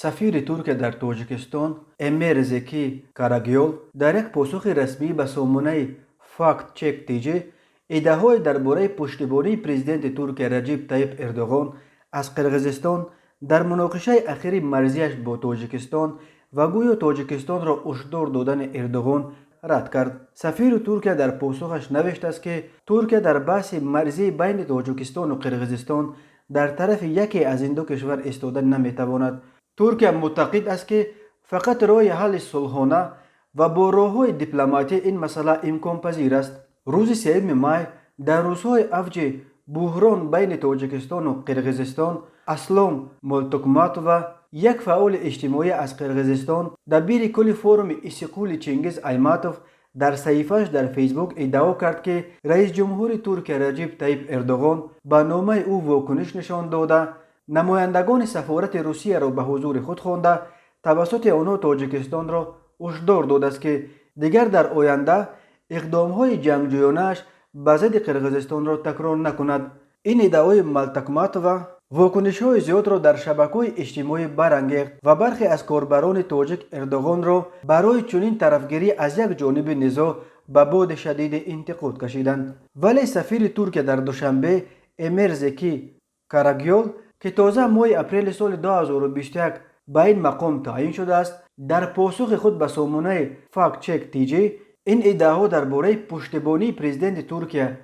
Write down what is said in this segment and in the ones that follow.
سفیر ترکیه در تاجیکستان امیر زکی کاراگیول در یک پاسخ رسمی به سامانه فاکت چک تیجی ایده‌های درباره پشتیبانی پرزیدنت ترکیه رجب طیب اردوغان از قرقیزستان در مناقشه اخیر مرزیش با تاجیکستان و گویا تاجیکستان را هشدار دادن اردوغان رد کرد. سفیر ترکیه در پاسخش نوشته است که ترکیه در بحث مرزی بین تاجیکستان و قرقیزستان در طرف یکی از این دو کشور ایستادن نمیتواند. ترکیه معتقد است که فقط راه حل صلحانه و با راه‌های دیپلماتی این مسئله امکان پذیر است. روز 3 مای در روزهای اوج بحران بین تاجیکستان و قرقیزستان، اسلام مولتوکماتووا یک فعال اجتماعی از قرقیزستان دبیر کل فورم استقلال چنگیز ایماتوف در صحیفه‌اش در فیسبوک ادعا کرد که رئیس جمهور ترکیه رجب طیب اردوغان به نامه او واکنش نشان داده، نمایندگان سفارت روسیه را به حضور خود خوانده توسط آنها تاجیکستان را هشدار داده است که دیگر در آینده اقدام‌های جنگجویانه‌اش به ضد قرقیزستان را تکرار نکند. این ادعای مولتوکماتووا واکنش‌های زیاد را در شبکه‌های اجتماعی برانگیخت و برخی از کاربران تاجیک اردوغان را برای چنین طرفگیری از یک جانب نزاع به باد شدید انتقاد کشیدند. ولی سفیر ترکیه در دوشنبه امیر زکی کاراگیول که تازه ماه اپریل سال 2021 به این مقام تعیین شده است، در پاسخ خود به سامانه فاکت چک تیجی این ادعاها درباره پشتیبانی پرزیدنت ترکیه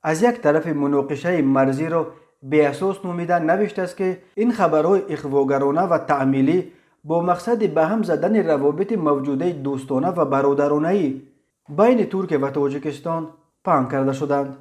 از یک طرف مناقشه مرزی را بی اساس نامیده نوشته است که این خبرهای اغواگرانه و تعمیلی با مقصد به هم زدن روابط موجوده دوستانه و برادرانه‌ای بین ترکیه و تاجیکستان پنهان کرده شدند.